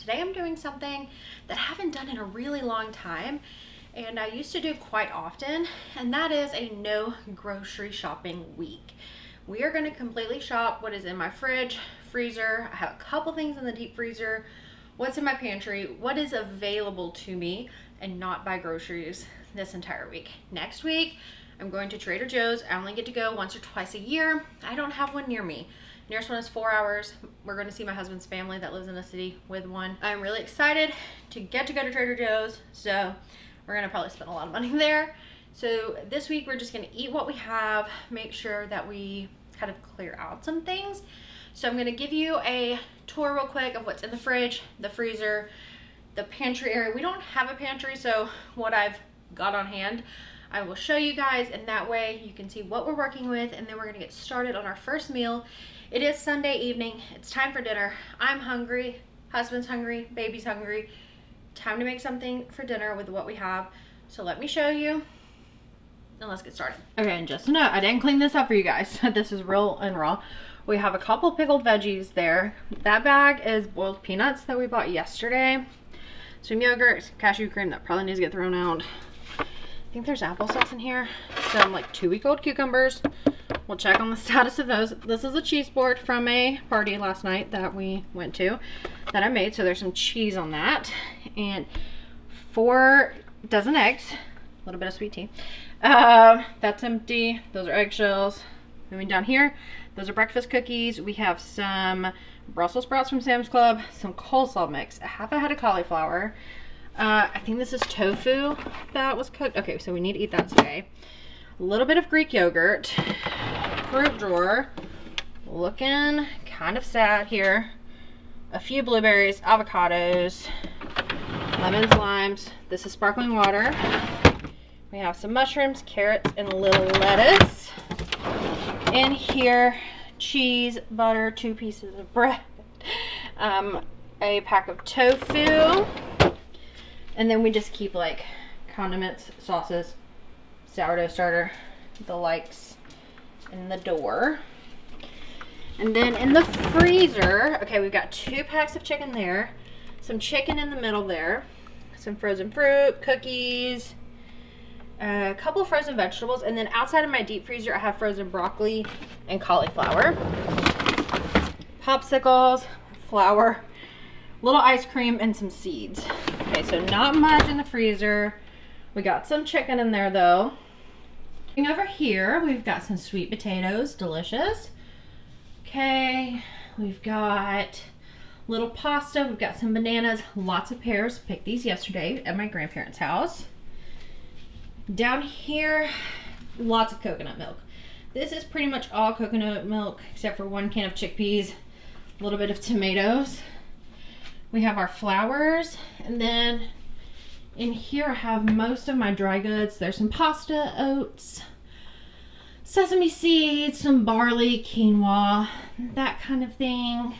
today I'm doing something that I haven't done in a really long time and I used to do quite often, and that is a no grocery shopping week. We are going to completely shop what is in my fridge, freezer. I have a couple things in the deep freezer, what's in my pantry, what is available to me, and not buy groceries this entire week. Next week, I'm going to Trader Joe's. I only get to go once or twice a year. I don't have one near me. Nearest one is 4 hours. We're going to see my husband's family that lives in a city with one. I'm really excited to go to Trader Joe's, so we're going to probably spend a lot of money there. So this week we're just going to eat what we have, make sure that we kind of clear out some things. So I'm going to give you a tour real quick of what's in the fridge, the freezer, the pantry area. We don't have a pantry, so what I've got on hand I will show you guys, and that way you can see what we're working with, and then we're going to get started on our first meal. It is Sunday evening. It's time for dinner. I'm hungry. Husband's hungry. Baby's hungry. Time to make something for dinner with what we have. So let me show you, and let's get started. Okay, and just a note, I didn't clean this up for you guys. This is real and raw. We have a couple pickled veggies there. That bag is boiled peanuts that we bought yesterday. Some yogurt, some cashew cream that probably needs to get thrown out. I think there's applesauce in here. Some like 2-week-old cucumbers. We'll check on the status of those. This is a cheese board from a party last night that we went to that I made. So there's some cheese on that. And 4 dozen eggs. A little bit of sweet tea. That's empty. Those are eggshells. Moving down here, those are breakfast cookies. We have some Brussels sprouts from Sam's Club. Some coleslaw mix. A half a head of cauliflower. I think this is tofu that was cooked. Okay, so we need to eat that today. A little bit of Greek yogurt. Fruit drawer. Looking kind of sad here. A few blueberries, avocados, lemons, limes. This is sparkling water. We have some mushrooms, carrots, and a little lettuce. In here, cheese, butter, 2 pieces of bread, a pack of tofu. And then we just keep like condiments, sauces, sourdough starter, the likes in the door. And then in the freezer, okay, we've got 2 packs of chicken there, some chicken in the middle there, some frozen fruit, cookies, a couple of frozen vegetables, and then outside of my deep freezer I have frozen broccoli and cauliflower, popsicles, flour, little ice cream, and some seeds. Okay, so not much in the freezer. We got some chicken in there though. Over here, we've got some sweet potatoes, delicious. Okay, we've got little pasta. We've got some bananas, lots of pears. Picked these yesterday at my grandparents' house. Down here, lots of coconut milk. This is pretty much all coconut milk except for 1 can of chickpeas, a little bit of tomatoes. We have our flours, and then in here I have most of my dry goods. There's some pasta, oats, sesame seeds, some barley, quinoa, that kind of thing.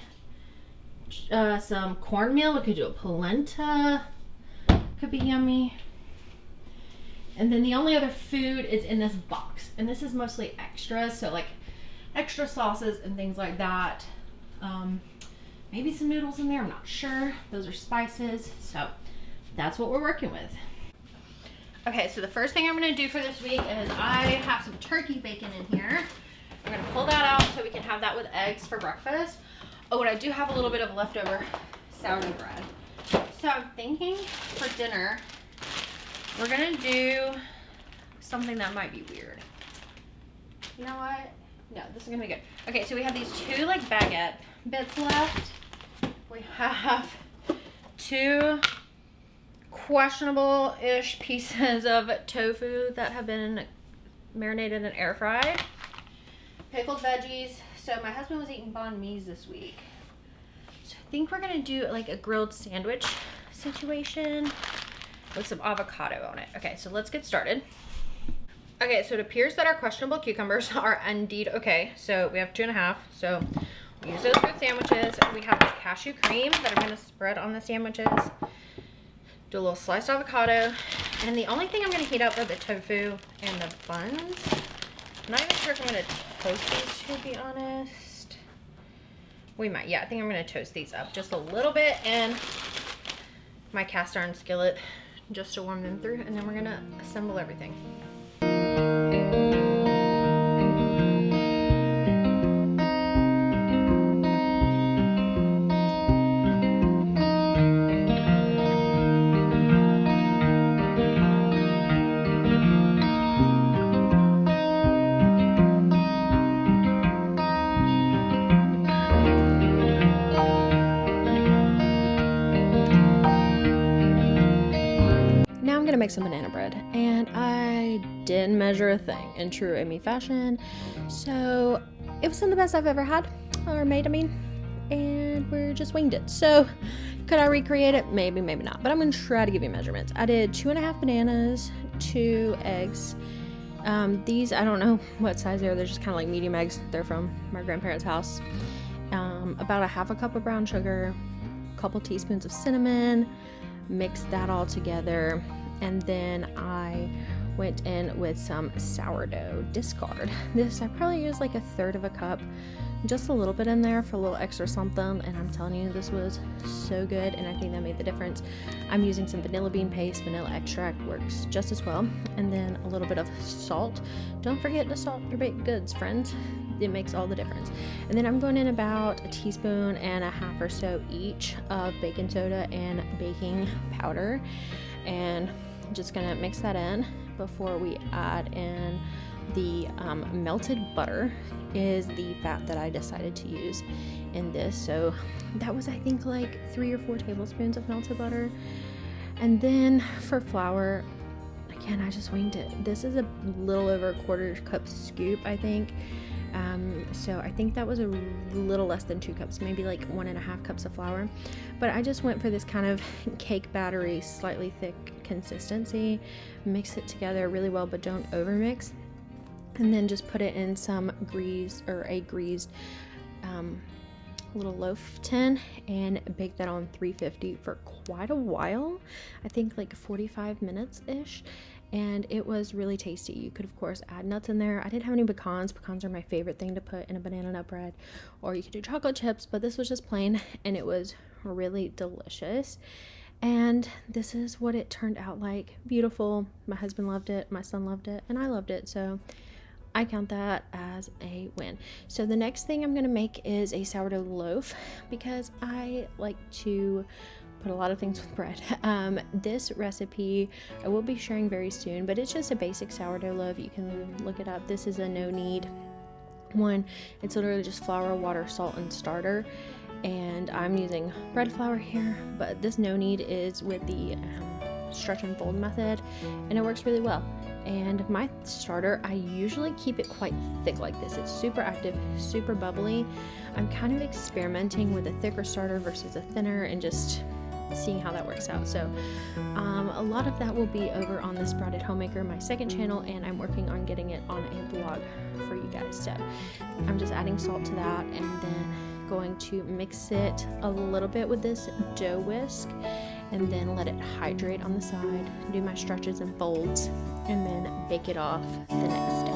Some cornmeal. We could do a polenta. Could be yummy. And then the only other food is in this box, and this is mostly extras, so like extra sauces and things like that. Maybe some noodles in there, I'm not sure. Those are spices, so that's what we're working with. Okay, so the first thing I'm gonna do for this week is I have some turkey bacon in here. I'm gonna pull that out so we can have that with eggs for breakfast. Oh, and I do have a little bit of leftover sourdough bread. So I'm thinking for dinner, we're gonna do something that might be weird. You know what? No, this is gonna be good. Okay, so we have these 2 like baguette bits left. We have 2 questionable-ish pieces of tofu that have been marinated and air fried. Pickled veggies. So my husband was eating banh mi's this week. So I think we're gonna do like a grilled sandwich situation with some avocado on it. Okay, so let's get started. Okay, so it appears that our questionable cucumbers are indeed okay. So we have 2.5. So we'll use those for sandwiches. We have this cashew cream that I'm gonna spread on the sandwiches. Do a little sliced avocado. And the only thing I'm gonna heat up are the tofu and the buns. I'm not even sure if I'm gonna toast these, to be honest. We might, yeah, I think I'm gonna toast these up just a little bit. And my cast iron skillet just to warm them through, and then we're gonna assemble everything. Now I'm gonna make some banana bread, and I didn't measure a thing in true Amy fashion, so it wasn't the best I've ever had, or made, and we're just winged it. So could I recreate it? Maybe, maybe not, but I'm gonna try to give you measurements. I did 2.5 bananas, 2 eggs. These, I don't know what size they are. They're just kind of like medium eggs. They're from my grandparents' house. About a 1/2 cup of brown sugar, a couple teaspoons of cinnamon, mixed that all together, and then I went in with some sourdough discard. This, I probably used like 1/3 cup, just a little bit in there for a little extra something, and I'm telling you, this was so good, and I think that made the difference. I'm using some vanilla bean paste. Vanilla extract works just as well, and then a little bit of salt. Don't forget to salt your baked goods, friends. It makes all the difference. And then I'm going in about 1.5 teaspoons or so each of baking soda and baking powder, and just gonna mix that in before we add in the melted butter. Is the fat that I decided to use in this. So that was, I think, like 3 or 4 tablespoons of melted butter. And then for flour, again, I just winged it. This is a little over a 1/4 cup scoop, I think. So I think that was a little less than 2 cups, maybe like 1.5 cups of flour. But I just went for this kind of cake battery, slightly thick consistency. Mix it together really well, but don't overmix. And then just put it in some greased little loaf tin and bake that on 350 for quite a while. I think like 45 minutes ish. And it was really tasty. You could, of course, add nuts in there. I didn't have any pecans. Pecans are my favorite thing to put in a banana nut bread. Or you could do chocolate chips, but this was just plain, and it was really delicious. And this is what it turned out like. Beautiful. My husband loved it, my son loved it, and I loved it. So I count that as a win. So the next thing I'm gonna make is a sourdough loaf, because I like to put a lot of things with bread. This recipe I will be sharing very soon, but it's just a basic sourdough loaf. You can look it up. This is a no knead one. It's literally just flour, water, salt, and starter. And I'm using bread flour here, but this no knead is with the stretch and fold method, and it works really well. And my starter, I usually keep it quite thick like this. It's super active, super bubbly. I'm kind of experimenting with a thicker starter versus a thinner and just seeing how that works out. So a lot of that will be over on the Sprouted Homemaker, my second channel, and I'm working on getting it on a blog for you guys. So I'm just adding salt to that, and then going to mix it a little bit with this dough whisk, and then let it hydrate on the side, do my stretches and folds, and then bake it off the next day.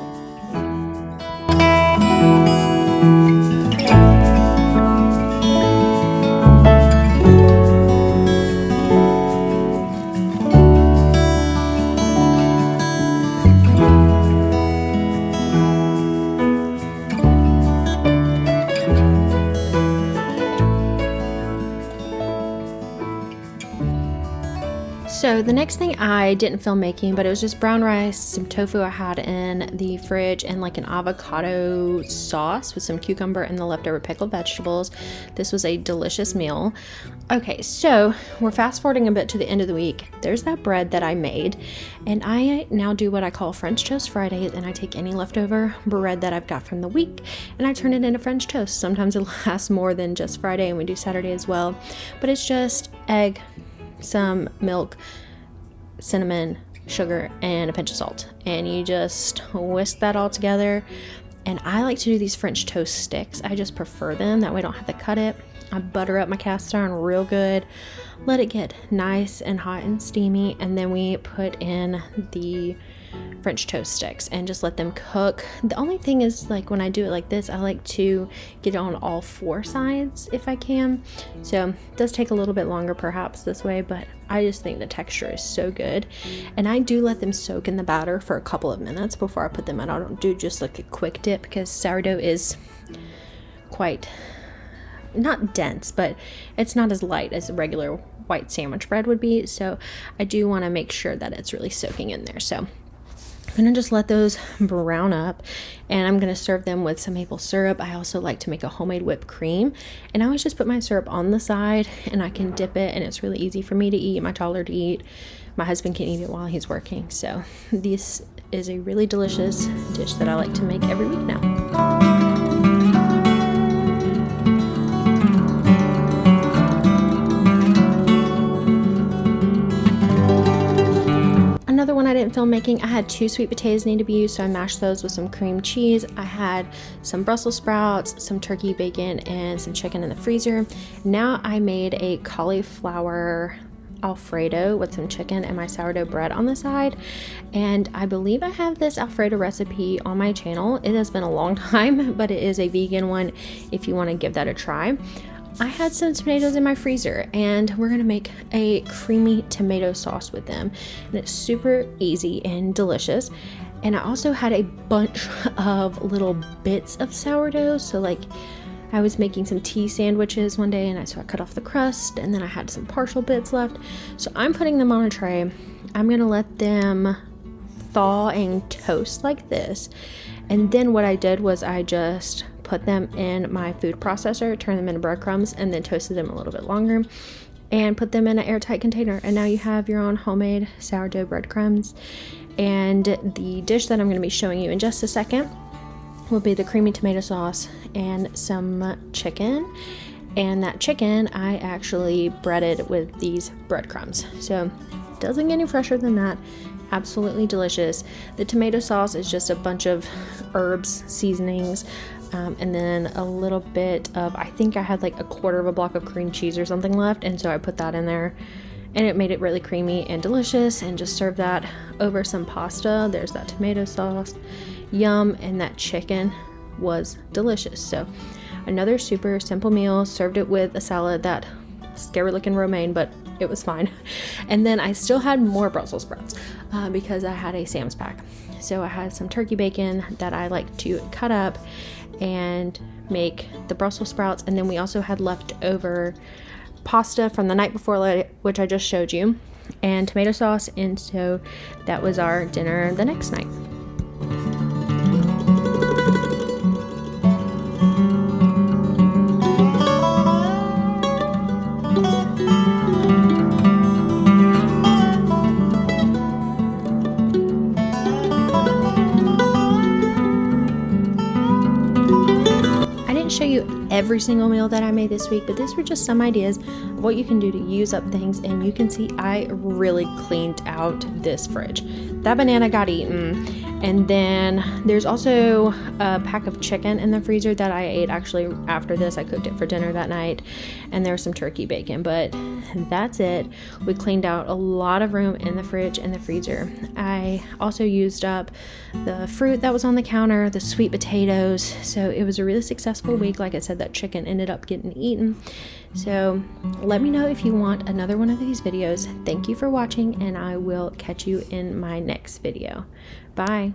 So the next thing I didn't film making, but it was just brown rice, some tofu I had in the fridge, and like an avocado sauce with some cucumber and the leftover pickled vegetables. This was a delicious meal. Okay, so we're fast forwarding a bit to the end of the week. There's that bread that I made, and I now do what I call French Toast Fridays, and I take any leftover bread that I've got from the week and I turn it into French toast. Sometimes it lasts more than just Friday, and we do Saturday as well, but it's just egg, some milk, cinnamon, sugar, and a pinch of salt, and you just whisk that all together. And I like to do these French toast sticks. I just prefer them, that way I don't have to cut it. I butter up my cast iron real good, let it get nice and hot and steamy, and then we put in the French toast sticks and just let them cook. The only thing is, like, when I do it like this, I like to get it on all 4 sides if I can. So it does take a little bit longer perhaps this way, but I just think the texture is so good. And I do let them soak in the batter for a couple of minutes before I put them in. I don't do just like a quick dip because sourdough is quite not dense, but it's not as light as a regular white sandwich bread would be. So I do want to make sure that it's really soaking in there. So I'm gonna just let those brown up, and I'm gonna serve them with some maple syrup. I also like to make a homemade whipped cream, and I always just put my syrup on the side and I can dip it, and it's really easy for me to eat, my toddler to eat. My husband can eat it while he's working. So this is a really delicious dish that I like to make every week now. Another one I didn't film making, I had 2 sweet potatoes need to be used, so I mashed those with some cream cheese. I had some Brussels sprouts, some turkey bacon, and some chicken in the freezer. Now I made a cauliflower Alfredo with some chicken and my sourdough bread on the side, and I believe I have this Alfredo recipe on my channel. It has been a long time, but it is a vegan one if you want to give that a try. I had some tomatoes in my freezer, and we're gonna make a creamy tomato sauce with them, and it's super easy and delicious. And I also had a bunch of little bits of sourdough, so like I was making some tea sandwiches one day, and so I cut off the crust, and then I had some partial bits left. So I'm putting them on a tray. I'm gonna let them thaw and toast like this, and then what I did was I just put them in my food processor, turn them into breadcrumbs, and then toasted them a little bit longer and put them in an airtight container. And now you have your own homemade sourdough breadcrumbs. And the dish that I'm going to be showing you in just a second will be the creamy tomato sauce and some chicken. And that chicken I actually breaded with these breadcrumbs. So it doesn't get any fresher than that. Absolutely delicious. The tomato sauce is just a bunch of herbs, seasonings, and then a little bit of, I think I had like 1/4 of a block of cream cheese or something left, and so I put that in there, and it made it really creamy and delicious. And just serve that over some pasta. There's that tomato sauce, yum, and that chicken was delicious. So another super simple meal. Served it with a salad that scary looking romaine, but it was fine. And then I still had more Brussels sprouts because I had a Sam's pack. So I had some turkey bacon that I like to cut up and make the Brussels sprouts, and then we also had leftover pasta from the night before, which I just showed you, and tomato sauce, and so that was our dinner the next night. Show you every single meal that I made this week, but these were just some ideas of what you can do to use up things. And you can see I really cleaned out this fridge. That banana got eaten, and then there's also a pack of chicken in the freezer that I ate actually after this. I cooked it for dinner that night, and there was some turkey bacon, but that's it. We cleaned out a lot of room in the fridge and the freezer. I also used up the fruit that was on the counter, the sweet potatoes, so it was a really successful week. Like I said, that chicken ended up getting eaten. So let me know if you want another one of these videos. Thank you for watching, and I will catch you in my next video. Bye.